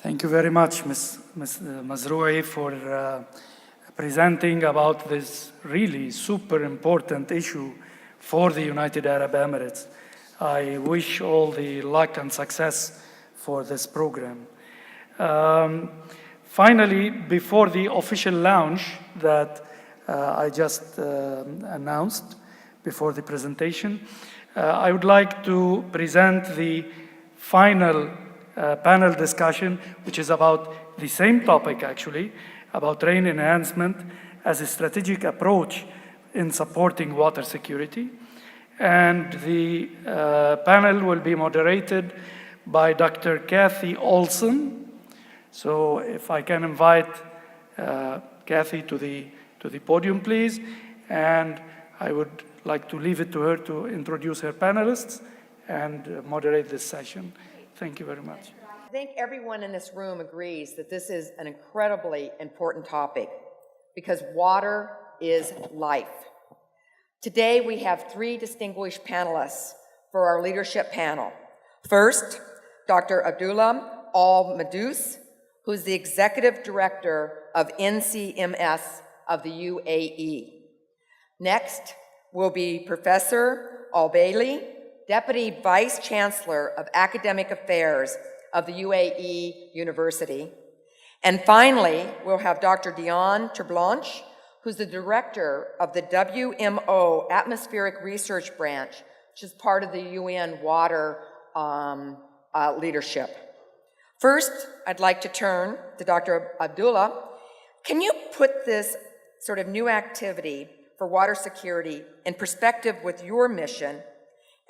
Thank you very much, Ms. Mazroui, for presenting about this really super important issue for the United Arab Emirates. I wish all the luck and success for this program. Finally, before the official launch that I just announced before the presentation, I would like to present the final panel discussion, which is about the same topic actually, about rain enhancement as a strategic approach in supporting water security. And the panel will be moderated by Dr. Kathy Olson. So if I can invite Kathy to the podium, please. And I would like to leave it to her to introduce her panelists and moderate this session. Thank you very much. I think everyone in this room agrees that this is an incredibly important topic because water is life. Today we have three distinguished panelists for our leadership panel. First, Dr. Abdullah Al-Madous, who's the Executive Director of NCMS of the UAE. Next will be Professor Al-Bailey, Deputy Vice Chancellor of Academic Affairs of the UAE University. And finally, we'll have Dr. Diane Terblanche, who's the Director of the WMO Atmospheric Research Branch, which is part of the UN Water leadership. First, I'd like to turn to Dr. Abdullah. Can you put this sort of new activity for water security in perspective with your mission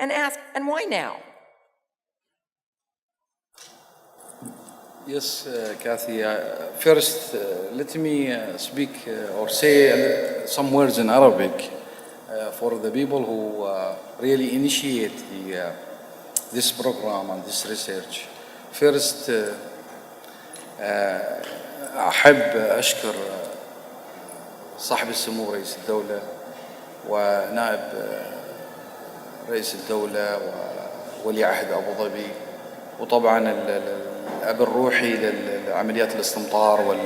and ask, and why now? Yes, Kathy. First, let me speak or say some words in Arabic for the people who really initiate this program and this research. First, أحب أشكر صاحب السمو رئيس الدولة ونائب رئيس الدولة وولي عهد أبو ظبي وطبعا الأب الروحي لعمليات الاستمطار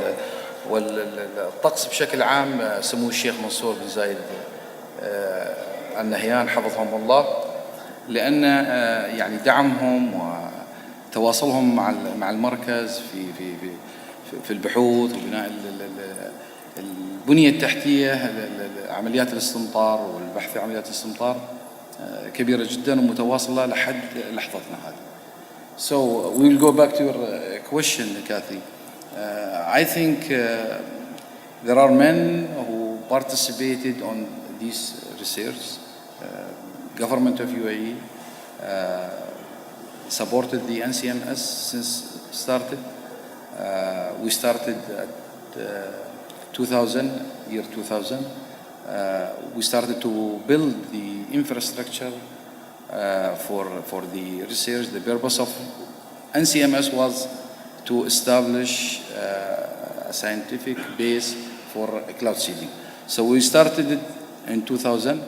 والطقس بشكل عام سمو الشيخ منصور بن زايد النهيان حفظهم الله لأن يعني دعمهم وتواصلهم مع المركز في البحوث وبناء البنية التحتية لعمليات الاستمطار والبحث في عمليات الاستمطار كبيرة جدا ومتواصلة لحد لحظتنا هذه. So we will go back to your question, Kathy. I think there are men who participated on this research. Government of UAE supported the NCMS since started. We started at 2000, year 2000. We started to build the infrastructure for the research. The purpose of NCMS was to establish a scientific base for cloud seeding. So we started it in 2000.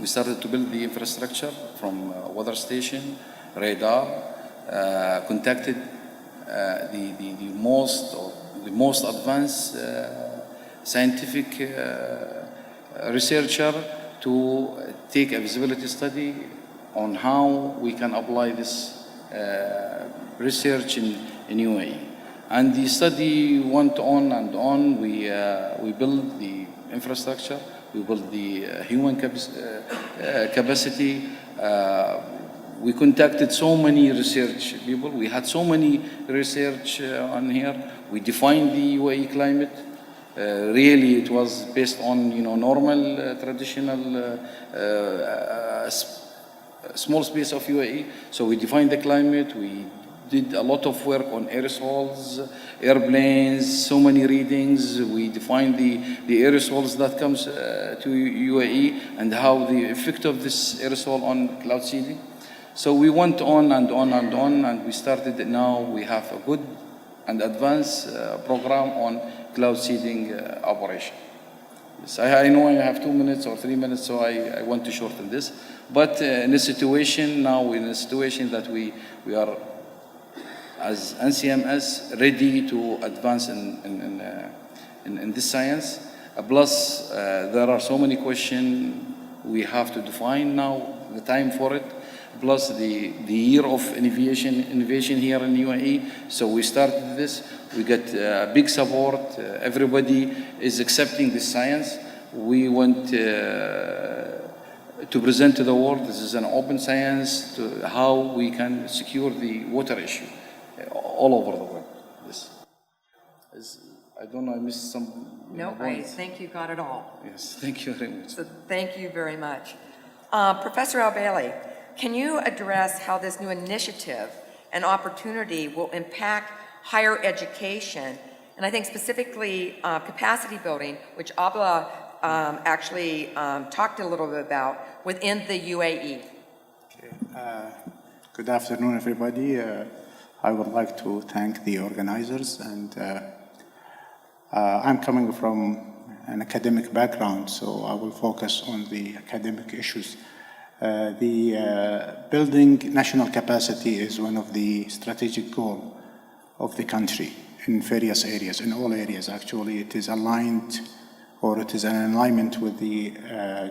We started to build the infrastructure from weather station, radar, contacted the most advanced scientific researcher to take a visibility study on how we can apply this research in UAE. And the study went on and on. We built the infrastructure, we built the human capacity. We contacted so many research people. We had so many research on here. We defined the UAE climate. Really, it was based on normal, traditional, small space of UAE. So we defined the climate. We did a lot of work on aerosols, airplanes, so many readings. We defined the aerosols that comes to UAE and how the effect of this aerosol on cloud seeding. So we went on and on and on, and we started it now. We have a good and advanced program on cloud seeding operation. Yes, I know I have 2 minutes or 3 minutes, so I want to shorten this. But in a situation now, we're in a situation that we are as NCMS ready to advance in this science. Plus, there are so many questions we have to define now, the time for it. Plus the year of innovation here in UAE. So we started this. We get big support. Everybody is accepting this science. We want to present to the world this is an open science to how we can secure the water issue all over the world. This is, I don't know, I missed some. No, I think you got it all. Yes, thank you very much. So thank you very much. Professor Al-Bailey, can you address how this new initiative and opportunity will impact higher education, and I think specifically capacity building, which Abla actually talked a little bit about within the UAE? Okay. Good afternoon, everybody. I would like to thank the organizers, and I'm coming from an academic background, so I will focus on the academic issues. Building national capacity is one of the strategic goals of the country in various areas, in all areas actually. It is aligned, or it is in alignment with the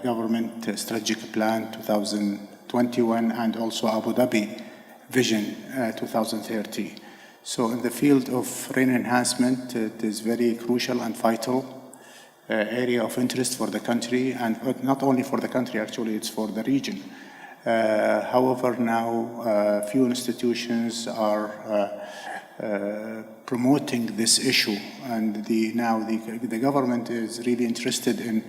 government strategic plan 2021 and also Abu Dhabi Vision 2030. So in the field of rain enhancement, it is very crucial and vital area of interest for the country, and not only for the country, actually, it's for the region. However, now few institutions are promoting this issue, and the government is really interested in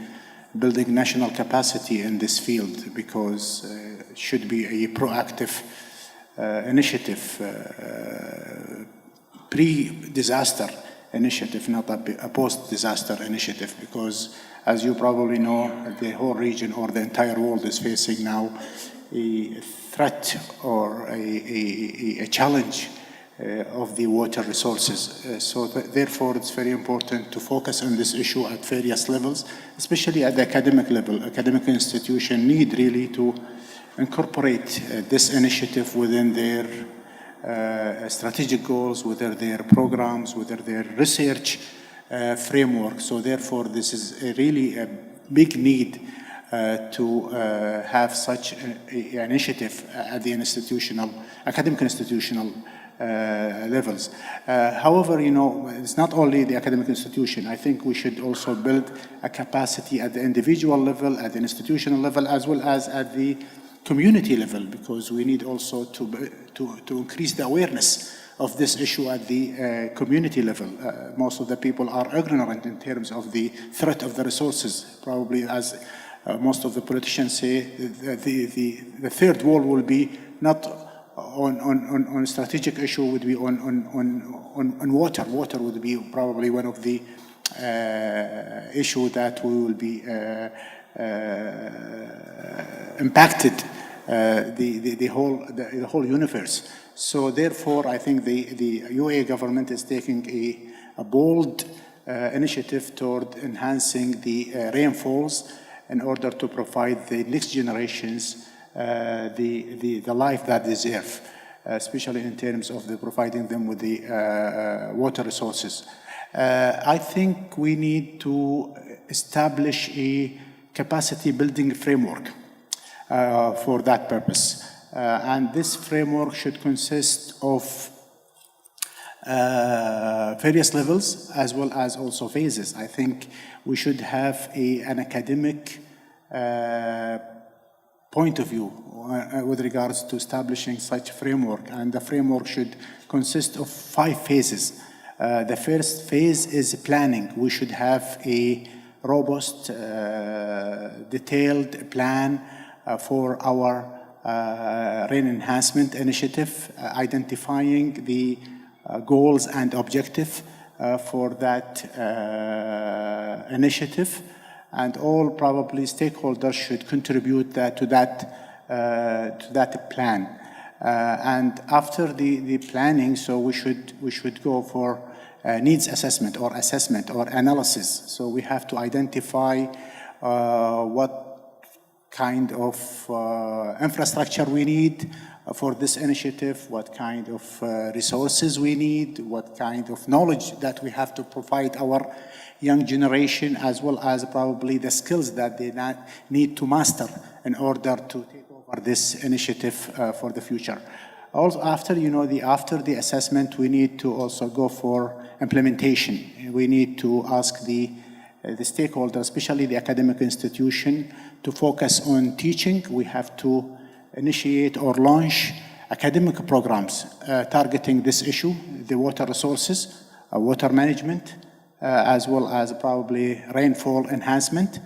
building national capacity in this field, because it should be a proactive initiative, pre-disaster initiative, not a post-disaster initiative, because as you probably know, the whole region or the entire world is facing now a threat or a challenge of the water resources. Therefore, it's very important to focus on this issue at various levels, especially at the academic level. Academic institutions need really to incorporate this initiative within their strategic goals, whether their programs, whether their research framework. So therefore, this is really a big need to have such an initiative at the academic institutional levels. However, it's not only the academic institution. I think we should also build a capacity at the individual level, at the institutional level, as well as at the community level, because we need also to increase the awareness of this issue at the community level. Most of the people are ignorant in terms of the threat of the resources. Probably, as most of the politicians say, the third world will be not on strategic issue, would be on water. Water would be probably one of the issue that we will be impacted the whole universe. So therefore, I think the UAE government is taking a bold initiative toward enhancing the rainfalls in order to provide the next generations the life that they deserve, especially in terms of providing them with the water resources. I think we need to establish a capacity building framework for that purpose. And this framework should consist of various levels as well as also phases. I think we should have an academic point of view with regards to establishing such framework, and the framework should consist of 5 phases. The first phase is planning. We should have a robust, detailed plan for our rain enhancement initiative, identifying the goals and objectives for that initiative, and all probably stakeholders should contribute to that plan. And after the planning, so we should go for needs assessment or analysis. So we have to identify what kind of infrastructure we need for this initiative, what kind of resources we need, what kind of knowledge that we have to provide our young generation, as well as probably the skills that they need to master in order to take over this initiative for the future. Also, after the assessment, we need to also go for implementation. We need to ask the stakeholders, especially the academic institution, to focus on teaching. We have to initiate or launch academic programs targeting this issue, the water resources, water management, as well as probably rainfall enhancement.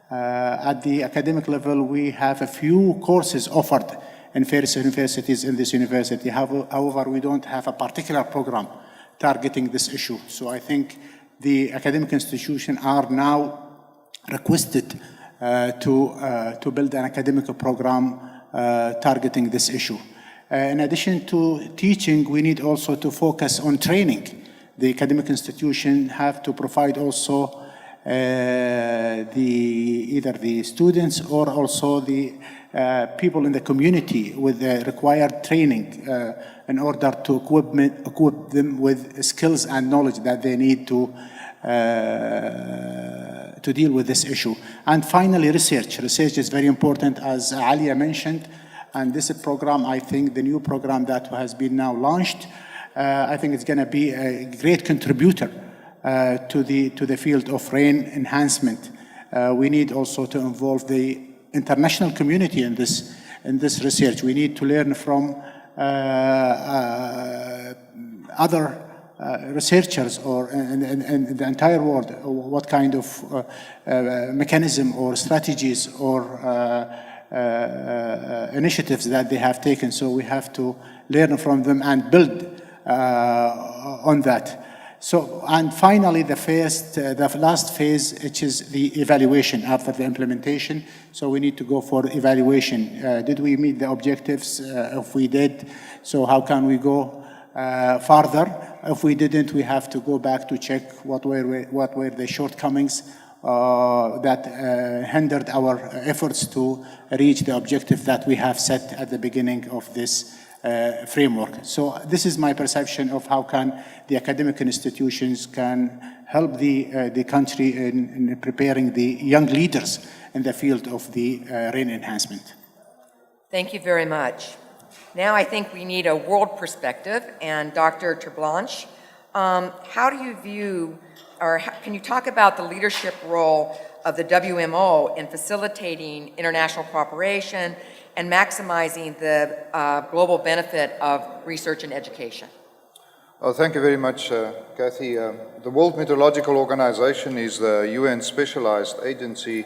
At the academic level, we have a few courses offered in various universities in this university. However, we don't have a particular program targeting this issue. So I think the academic institutions are now requested to build an academic program targeting this issue. In addition to teaching, we need also to focus on training. The academic institution have to provide also either the students or also the people in the community with the required training in order to equip them with skills and knowledge that they need to deal with this issue. And finally, research. Research is very important, as Alia mentioned. And this program, I think the new program that has been now launched, I think it's going to be a great contributor to the field of rain enhancement. We need also to involve the international community in this research. We need to learn from other researchers or in the entire world what kind of mechanism or strategies or initiatives that they have taken. So we have to learn from them and build on that. So, and finally, the last phase, which is the evaluation after the implementation. So we need to go for evaluation. Did we meet the objectives? If we did, so how can we go further? If we didn't, we have to go back to check what were the shortcomings that hindered our efforts to reach the objective that we have set at the beginning of this framework. So this is my perception of how can the academic institutions can help the country in preparing the young leaders in the field of the rain enhancement. Thank you very much. Now I think we need a world perspective, and Dr. Terblanche, how do you view, or can you talk about the leadership role of the WMO in facilitating international cooperation and maximizing the global benefit of research and education? Well, thank you very much, Kathy. The World Meteorological Organization is the UN specialized agency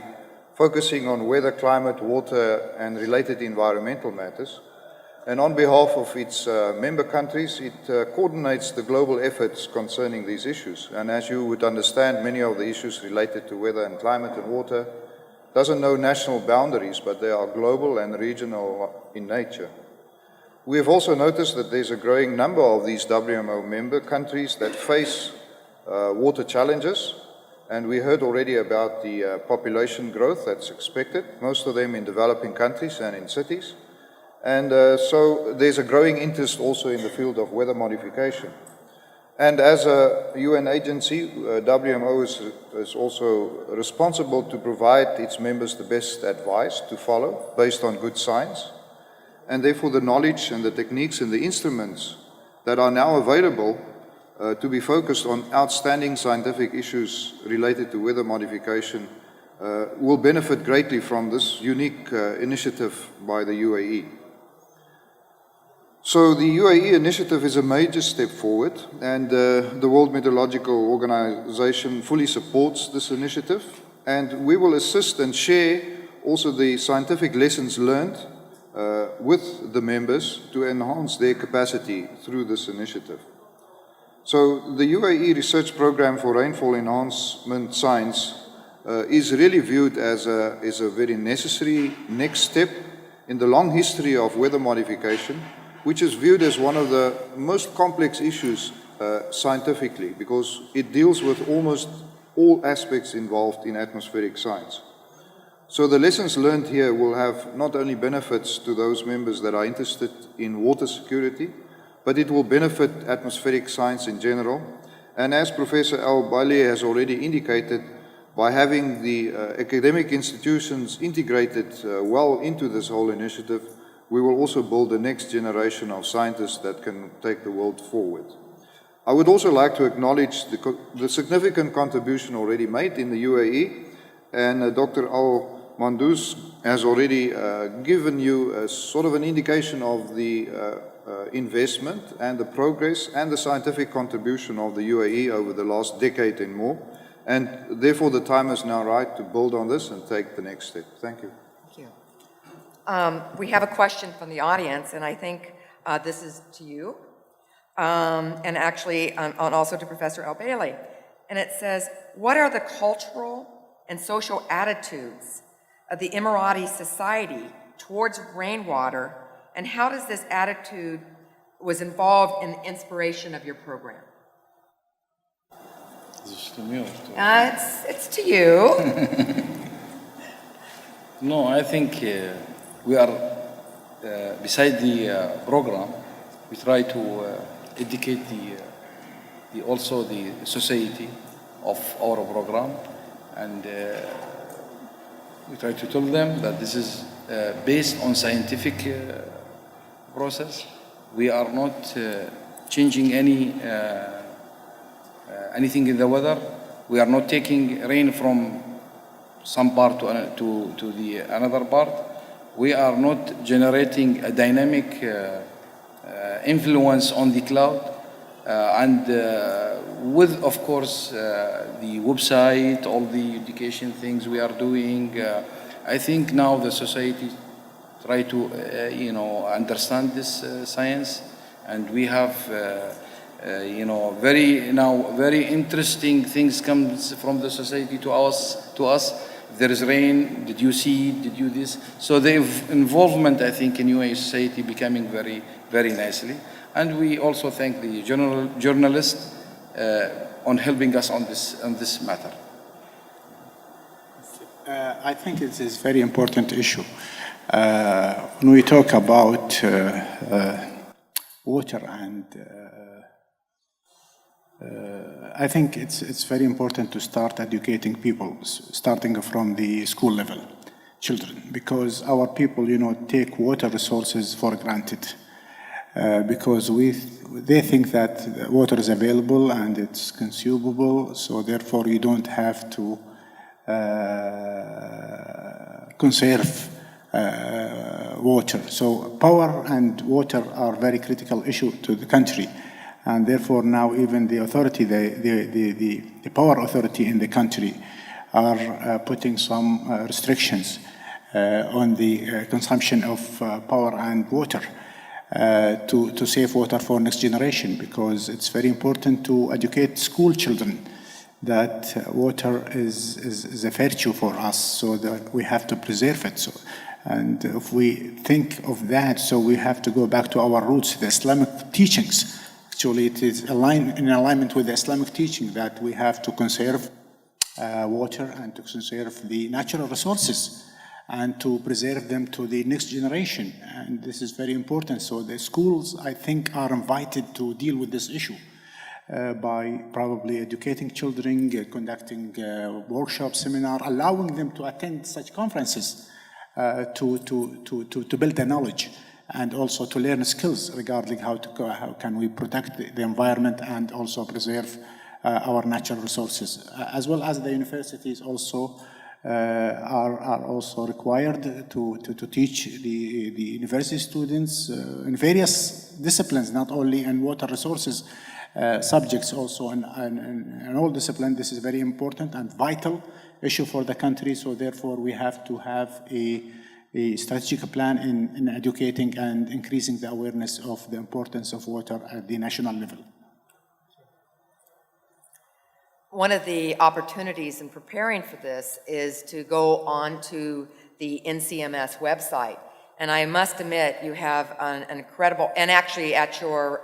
focusing on weather, climate, water, and related environmental matters. And on behalf of its member countries, it coordinates the global efforts concerning these issues. And as you would understand, many of the issues related to weather and climate and water doesn't know national boundaries, but they are global and regional in nature. We have also noticed that there's a growing number of these WMO member countries that face water challenges, and we heard already about the population growth that's expected, most of them in developing countries and in cities. And so there's a growing interest also in the field of weather modification. And as a UN agency, WMO is also responsible to provide its members the best advice to follow based on good science. And therefore the knowledge and the techniques and the instruments that are now available to be focused on outstanding scientific issues related to weather modification will benefit greatly from this unique initiative by the UAE. So the UAE initiative is a major step forward, and the World Meteorological Organization fully supports this initiative, and we will assist and share also the scientific lessons learned with the members to enhance their capacity through this initiative. So the UAE Research Program for Rainfall Enhancement Science is really viewed as a very necessary next step in the long history of weather modification, which is viewed as one of the most complex issues scientifically, because it deals with almost all aspects involved in atmospheric science. So the lessons learned here will have not only benefits to those members that are interested in water security, but it will benefit atmospheric science in general. And as Professor Al-Bailey has already indicated, by having the academic institutions integrated well into this whole initiative, we will also build the next generation of scientists that can take the world forward. I would also like to acknowledge the significant contribution already made in the UAE, and Dr. Al-Mandous has already given you a sort of an indication of the investment and the progress and the scientific contribution of the UAE over the last decade and more. And therefore, the time is now right to build on this and take the next step. Thank you. Thank you. We have a question from the audience, and I think this is to you, and actually also to Professor Al-Bailey. And it says, what are the cultural and social attitudes of the Emirati society towards rainwater, and how does this attitude was involved in the inspiration of your program? It's to you. No, I think we are, beside the program, we try to educate also the society of our program, and we try to tell them that this is based on scientific process. We are not changing anything in the weather. We are not taking rain from some part to the another part. We are not generating a dynamic influence on the cloud, and with, of course, the website, all the education things we are doing. I think now the society try to understand this science, and we have very interesting things comes from the society to us. There is rain, did you see, did you this? So the involvement, I think, in UAE society becoming very, very nicely. And we also thank the journalists on helping us on this matter. I think it is a very important issue. When we talk about water, and I think it's very important to start educating people, starting from the school level, children, because our people, take water resources for granted, because they think that water is available and it's consumable, so therefore you don't have to conserve water. So power and water are very critical issue to the country. And therefore now even the authority, the power authority in the country are putting some restrictions on the consumption of power and water to save water for next generation, because it's very important to educate school children that water is a virtue for us, so that we have to preserve it. So, and if we think of that, so we have to go back to our roots, the Islamic teachings. Actually, it is in alignment with the Islamic teaching that we have to conserve water and to conserve the natural resources and to preserve them to the next generation. And this is very important. So the schools, I think, are invited to deal with this issue by probably educating children, conducting workshops, seminars, allowing them to attend such conferences to build their knowledge, and also to learn skills regarding how can we protect the environment and also preserve our natural resources, as well as the universities also are also required to teach the university students in various disciplines, not only in water resources subjects, also in all disciplines. This is very important and vital issue for the country, so therefore we have to have a strategic plan in educating and increasing the awareness of the importance of water at the national level. One of the opportunities in preparing for this is to go on to the NCMS website. And I must admit, you have an incredible, and actually at your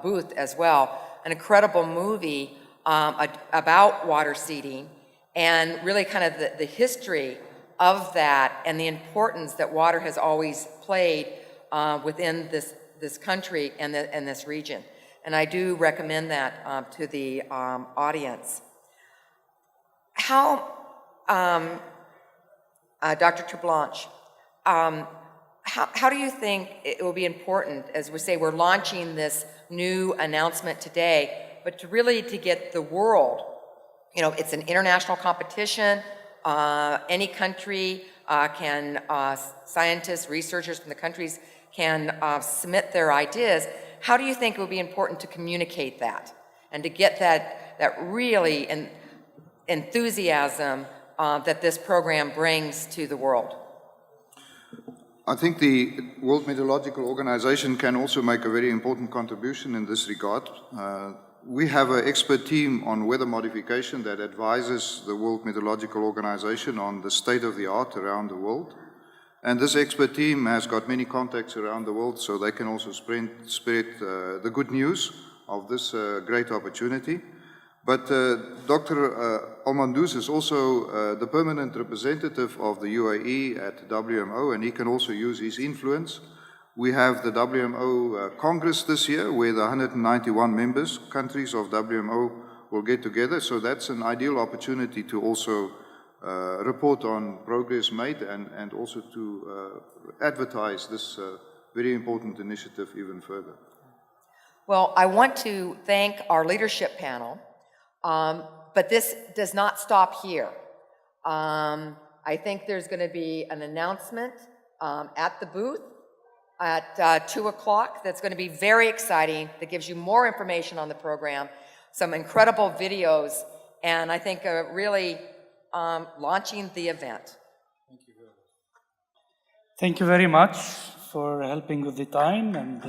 booth as well, an incredible movie about water seeding and really kind of the history of that and the importance that water has always played within this country and this region. And I do recommend that to the audience. How, Dr. Treblanche, how do you think it will be important, as we say, we're launching this new announcement today, but to get the world, it's an international competition. Any country scientists, researchers from the countries can submit their ideas. How do you think it would be important to communicate that and to get that really enthusiasm that this program brings to the world? I think the World Meteorological Organization can also make a very important contribution in this regard. We have an expert team on weather modification that advises the World Meteorological Organization on the state of the art around the world. And this expert team has got many contacts around the world, so they can also spread the good news of this great opportunity. But Dr. Al-Mandous is also the permanent representative of the UAE at WMO, and he can also use his influence. We have the Wmo Congress this year, where the 191 countries of WMO will get together. So that's an ideal opportunity to also report on progress made and also to advertise this very important initiative even further. Well, I want to thank our leadership panel, but this does not stop here. I think there's going to be an announcement at the booth at 2 o'clock that's going to be very exciting, that gives you more information on the program, some incredible videos, and I think really launching the event. Thank you very much for helping with the time, and